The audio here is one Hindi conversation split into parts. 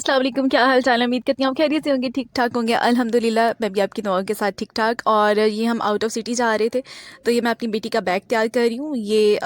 अस्सलाम वालेकुम, क्या हाल चाल है। उम्मीद करती हूँ आप खैरियत से होंगे, ठीक ठाक होंगे। अल्हम्दुलिल्लाह मैं भी आपकी दुआओं के साथ ठीक ठाक। और ये हम आउट ऑफ सिटी जा रहे थे, तो ये मैं अपनी बेटी का बैग तैयार कर रही हूँ। ये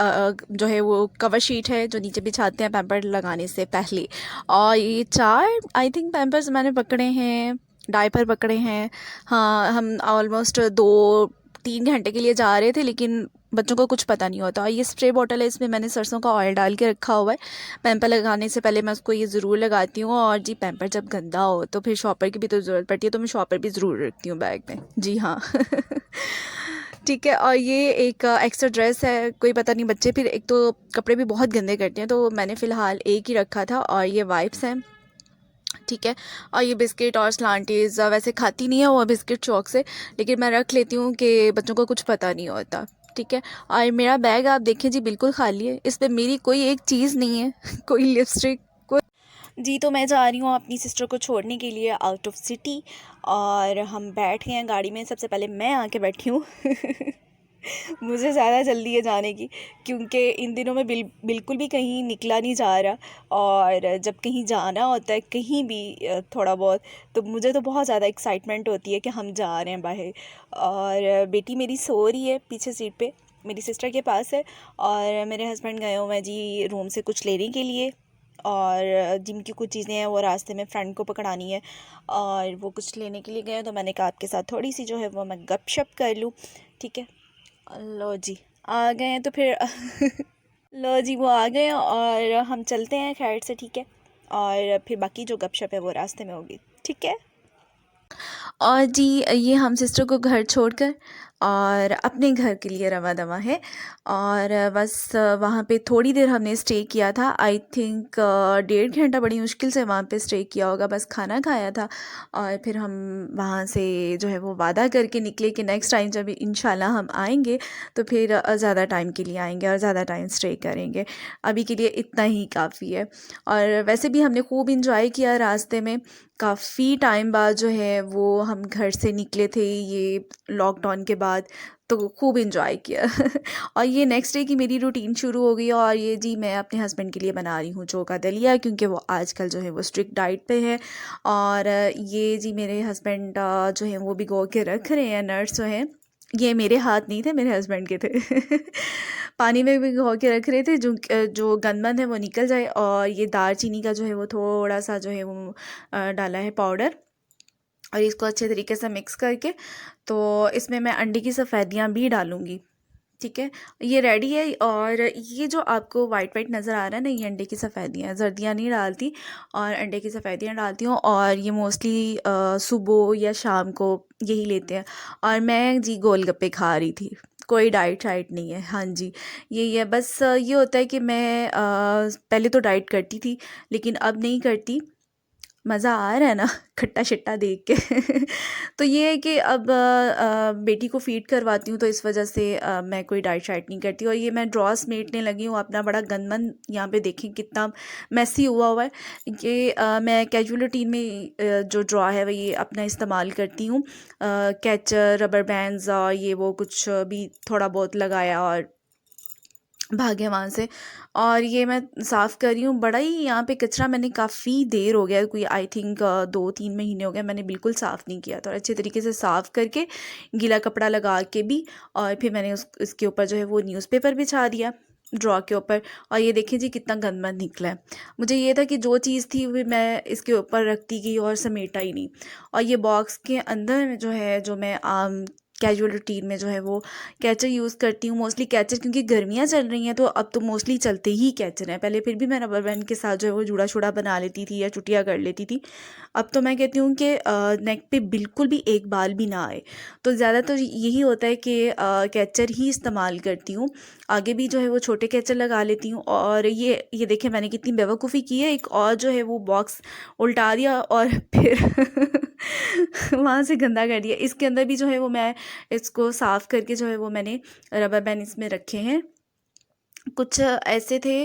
जो है वो कवर शीट है जो नीचे बिछाते हैं पैम्पर लगाने से पहले। और ये 4 आई थिंक पैम्पर्स मैंने पकड़े हैं, डायपर पकड़े हैं। हाँ, हम ऑलमोस्ट 2-3 घंटे के लिए जा रहे थे, लेकिन बच्चों को कुछ पता नहीं होता। और ये स्प्रे बॉटल है, इसमें मैंने सरसों का ऑयल डाल के रखा हुआ है। पैम्पर लगाने से पहले मैं उसको ये ज़रूर लगाती हूँ। और जी, पैम्पर जब गंदा हो तो फिर शॉपर की भी तो ज़रूरत पड़ती है, तो मैं शॉपर भी ज़रूर रखती हूँ बैग में। जी हाँ। ठीक है। और ये एक एक्स्ट्रा ड्रेस है, कोई पता नहीं बच्चे फिर एक तो कपड़े भी बहुत गंदे करते हैं, तो मैंने फ़िलहाल एक ही रखा था। और ये वाइप्स हैं, ठीक है। और ये बिस्किट और स्लांटीज़ वैसे खाती नहीं है वो बिस्किट चौक से, लेकिन मैं रख लेती हूँ कि बच्चों को कुछ पता नहीं होता। ठीक है। और मेरा बैग आप देखें जी, बिल्कुल खाली है, इसमें मेरी कोई एक चीज़ नहीं है। कोई लिपस्टिक, कोई। जी, तो मैं जा रही हूँ अपनी सिस्टर को छोड़ने के लिए आउट ऑफ सिटी। और हम बैठ गए हैं गाड़ी में, सबसे पहले मैं आके बैठी हूँ। मुझे ज़्यादा जल्दी है जाने की, क्योंकि इन दिनों में बिल्कुल भी कहीं निकला नहीं जा रहा। और जब कहीं जाना होता है कहीं भी थोड़ा बहुत, तो मुझे तो बहुत ज़्यादा एक्साइटमेंट होती है कि हम जा रहे हैं बाहर। और बेटी मेरी सो रही है पीछे सीट पे, मेरी सिस्टर के पास है। और मेरे हस्बैंड गए हुए हैं जी रूम से कुछ लेने के लिए। और जिनकी कुछ चीज़ें हैं वो रास्ते में फ्रेंड को पकड़ानी है, और वो कुछ लेने के लिए गए हैं, तो मैंने कहा आपके साथ थोड़ी सी जो है वो मैं गपशप कर लूँ। ठीक है। लो जी, आ गए हैं तो फिर। लो जी, वो आ गए हैं और हम चलते हैं खैर से। ठीक है। और फिर बाकी जो गपशप है वो रास्ते में होगी। ठीक है। और जी, ये हम सिस्टर को घर छोड़कर और अपने घर के लिए रवा दवा है। और बस वहाँ पे थोड़ी देर हमने स्टे किया था, आई थिंक 1.5 घंटा, बड़ी मुश्किल से वहाँ पे स्टे किया होगा। बस खाना खाया था और फिर हम वहाँ से जो है वो वादा करके निकले कि नेक्स्ट टाइम जब इंशाल्लाह हम आएंगे तो फिर ज़्यादा टाइम के लिए आएंगे और ज़्यादा टाइम स्टे करेंगे। अभी के लिए इतना ही काफ़ी है। और वैसे भी हमने खूब इंजॉय किया रास्ते में। काफ़ी टाइम बाद जो है वो हम घर से निकले थे ये लॉकडाउन के बाद, तो खूब इन्जॉय किया। और ये नेक्स्ट डे की मेरी रूटीन शुरू हो गई। और ये जी, मैं अपने हस्बैंड के लिए बना रही हूँ चोका दलिया, क्योंकि वो आजकल जो है वो स्ट्रिक्ट डाइट पे है। और ये जी मेरे हस्बैंड जो है वो भिगो के रख रहे हैं, नट्स जो हैं। ये मेरे हाथ नहीं थे, मेरे हस्बैंड के थे। पानी में भिगो के रख रहे थे, जो गंदमंद है वो निकल जाए। और ये दालचीनी का जो है वो थोड़ा सा जो है वो डाला है पाउडर। और इसको अच्छे तरीके से मिक्स करके तो इसमें मैं अंडे की सफ़ेदियाँ भी डालूँगी। ठीक है। ये रेडी है। और ये जो आपको वाइट वाइट नज़र आ रहा है ना, ये अंडे की सफ़ेदियाँ हैं, जर्दियाँ नहीं डालती। और अंडे की सफ़ेदियाँ डालती हूँ। और ये मोस्टली सुबह या शाम को यही लेते हैं। और मैं जी गोलगप्पे खा रही थी, कोई डाइट शाइट नहीं है। हाँ जी, यही है बस। ये होता है कि मैं पहले तो डाइट करती थी, लेकिन अब नहीं करती। मज़ा आ रहा है ना, खट्टा शट्टा देख के। तो ये है कि अब बेटी को फ़ीड करवाती हूँ, तो इस वजह से मैं कोई डाइट शाइट नहीं करती। और ये मैं ड्रॉ समेटने लगी हूँ अपना, बड़ा गंदमंद यहाँ पे देखें कितना मैसी हुआ है। कि मैं कैजुअल रूटीन में जो ड्रॉ है वो ये अपना इस्तेमाल करती हूँ। कैचर, रबर बैंड्स और ये वो कुछ भी थोड़ा बहुत लगाया और भागे वहाँ से। और ये मैं साफ़ कर रही हूँ। बड़ा ही यहाँ पे कचरा, मैंने काफ़ी देर हो गया, कोई आई थिंक 2-3 महीने हो गए मैंने बिल्कुल साफ़ नहीं किया था। और अच्छे तरीके से साफ़ करके गीला कपड़ा लगा के भी, और फिर मैंने इसके ऊपर जो है वो न्यूज़पेपर बिछा दिया ड्रॉ के ऊपर। और ये देखें जी कितना गंदमंद निकला है। मुझे ये था कि जो चीज़ थी वो मैं इसके ऊपर रखती गई और समेटा ही नहीं। और ये बॉक्स के अंदर जो है, जो मैं आम कैजुअल रूटीन में जो है वो कैचर यूज़ करती हूँ मोस्टली। कैचर क्योंकि गर्मियाँ चल रही हैं, तो अब तो मोस्टली चलते ही कैचर हैं। पहले फिर भी मैं रबर बैंड के साथ जो है वो जूड़ा शूड़ा बना लेती थी या चुटिया कर लेती थी। अब तो मैं कहती हूँ कि नेक पे बिल्कुल भी एक बाल भी ना आए। तो ज़्यादातर यही होता है कि कैचर ही इस्तेमाल करती हूँ। आगे भी जो है वो छोटे कैचर लगा लेती हूँ। और ये देखिए मैंने कितनी बेवकूफ़ी की है, एक और जो है वो बॉक्स उल्टा दिया और फिर वहाँ से गंदा कर दिया। इसके अंदर भी जो है वो मैं इसको साफ़ करके जो है वो मैंने रबर बैंड इसमें रखे हैं। कुछ ऐसे थे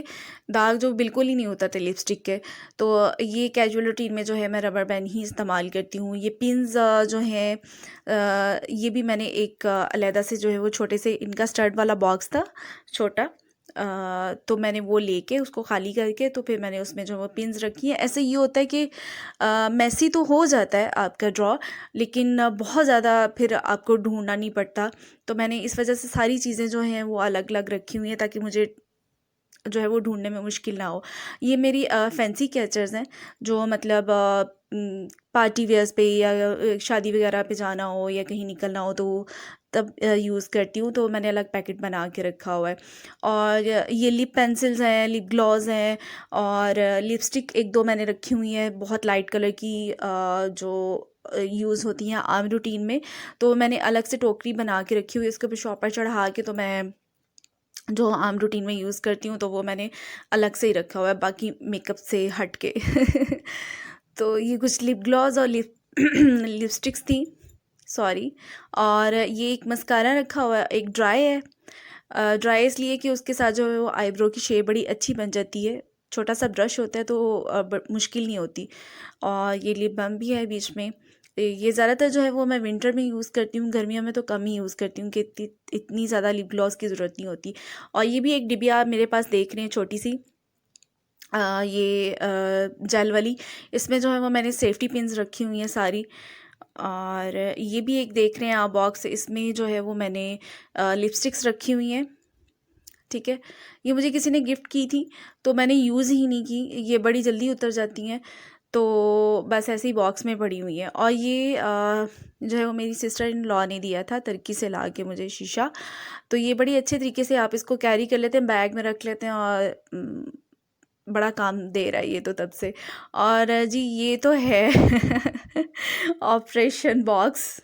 दाग जो बिल्कुल ही नहीं होता थे लिपस्टिक के, तो ये कैजुअल रूटीन में जो है मैं रबर बैंड ही इस्तेमाल करती हूँ। ये पिन्स जो हैं ये भी मैंने एक अलहदा से जो है वो छोटे से, इनका स्टड वाला बॉक्स था छोटा, तो मैंने वो लेके उसको खाली करके तो फिर मैंने उसमें जो वो पिन्स रखी हैं। ऐसे ये होता है कि मैसी तो हो जाता है आपका ड्रॉ, लेकिन बहुत ज़्यादा फिर आपको ढूंढना नहीं पड़ता। तो मैंने इस वजह से सारी चीज़ें जो हैं वो अलग अलग रखी हुई हैं ताकि मुझे जो है वो ढूंढने में मुश्किल ना हो। ये मेरी फैंसी कैचर्स हैं जो मतलब पार्टी वेयर्स पे या शादी वगैरह पे जाना हो या कहीं निकलना हो तो तब यूज़ करती हूँ। तो मैंने अलग पैकेट बना के रखा हुआ है। और ये लिप पेंसिल्स हैं, लिप ग्लॉस हैं और लिपस्टिक एक दो मैंने रखी हुई हैं बहुत लाइट कलर की, जो यूज़ होती हैं आम रूटीन में। तो मैंने अलग से टोकरी बना के रखी हुई है, उसके ऊपर शॉपर चढ़ा के तो मैं जो आम रूटीन में यूज़ करती हूँ तो वो मैंने अलग से ही रखा हुआ है बाकी मेकअप से हट के। तो ये कुछ लिप ग्लॉस और लिपस्टिक्स थी, सॉरी। और ये एक मस्कारा रखा हुआ है, एक ड्राई है। ड्राई इसलिए कि उसके साथ जो है वो आईब्रो की शेप बड़ी अच्छी बन जाती है। छोटा सा ब्रश होता है तो मुश्किल नहीं होती। और ये लिप बाम भी है बीच में। ये ज़्यादातर जो है वो मैं विंटर में यूज़ करती हूँ, गर्मियों में तो कम ही यूज़ करती हूँ कि इतनी ज़्यादा लिप ग्लॉस की ज़रूरत नहीं होती। और ये भी एक डिबिया आप मेरे पास देख रहे हैं छोटी सी, ये जेल वाली। इसमें जो है वो मैंने सेफ्टी पिन्स रखी हुई हैं सारी। और ये भी एक देख रहे हैं आप बॉक्स, इसमें जो है वो मैंने लिपस्टिक्स रखी हुई हैं। ठीक है, ये मुझे किसी ने गिफ्ट की थी तो मैंने यूज़ ही नहीं की, ये बड़ी जल्दी उतर जाती हैं तो बस ऐसे ही बॉक्स में पड़ी हुई है। और ये जो है वो मेरी सिस्टर इन लॉ ने दिया था तुर्की से ला के मुझे शीशा। तो ये बड़ी अच्छे तरीके से आप इसको कैरी कर लेते हैं, बैग में रख लेते हैं और बड़ा काम दे रहा है ये तो तब से। और जी ये तो है ऑपरेशन बॉक्स।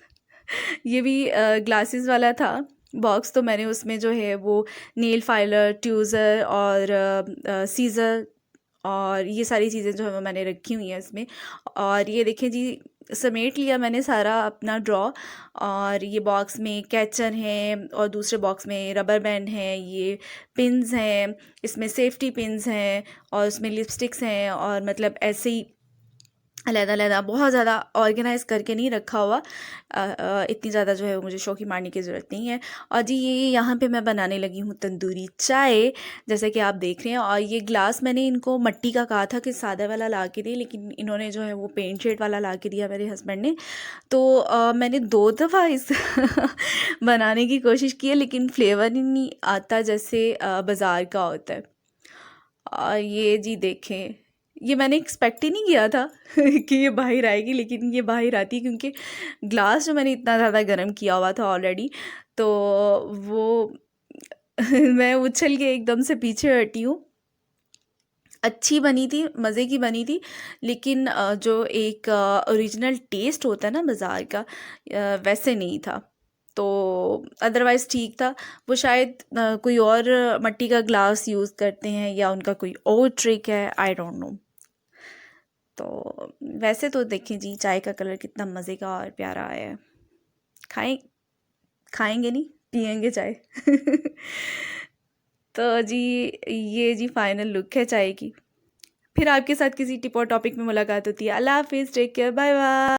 ये भी ग्लासेस वाला था बॉक्स। तो मैंने उसमें जो है वो नेल फाइलर, ट्यूज़र और सीज़र और ये सारी चीज़ें जो है वो मैंने रखी हुई हैं इसमें। और ये देखें जी, समेट लिया मैंने सारा अपना ड्रॉ। और ये बॉक्स में कैचर हैं और दूसरे बॉक्स में रबर बैंड हैं, ये पिन्स हैं, इसमें सेफ्टी पिन्स हैं और उसमें लिपस्टिक्स हैं। और मतलब ऐसे ही अलग-अलग बहुत ज़्यादा ऑर्गेनाइज़ करके नहीं रखा हुआ। इतनी ज़्यादा जो है वो मुझे शौक़ी मारने की ज़रूरत नहीं है। और जी ये यहाँ पे मैं बनाने लगी हूँ तंदूरी चाय, जैसे कि आप देख रहे हैं। और ये ग्लास मैंने इनको मिट्टी का कहा था कि सादा वाला ला के दें, लेकिन इन्होंने जो है वो पेंट शेड वाला ला के दिया मेरे हस्बैंड ने। तो मैंने 2 दफ़ा इस बनाने की कोशिश की है, लेकिन फ्लेवर ही नहीं आता जैसे बाज़ार का होता है। और ये जी देखें, ये मैंने एक्सपेक्ट ही नहीं किया था कि ये बाहर आएगी, लेकिन ये बाहर आती है क्योंकि ग्लास जो मैंने इतना ज़्यादा गर्म किया हुआ था ऑलरेडी। तो वो मैं उछल के एकदम से पीछे हटी हूँ। अच्छी बनी थी, मज़े की बनी थी, लेकिन जो एक ओरिजिनल टेस्ट होता है ना बाज़ार का, वैसे नहीं था। तो अदरवाइज़ ठीक था। वो शायद कोई और मिट्टी का ग्लास यूज़ करते हैं या उनका कोई और ट्रिक है, आई डोंट नो। तो वैसे तो देखें जी, चाय का कलर कितना मज़े का और प्यारा आया है। खाएं खाएंगे नहीं, पियेंगे चाय। तो जी ये जी फाइनल लुक है चाय की। फिर आपके साथ किसी टिप और टॉपिक में मुलाकात होती है। अल्लाह हाफिज़, टेक केयर, बाय बाय।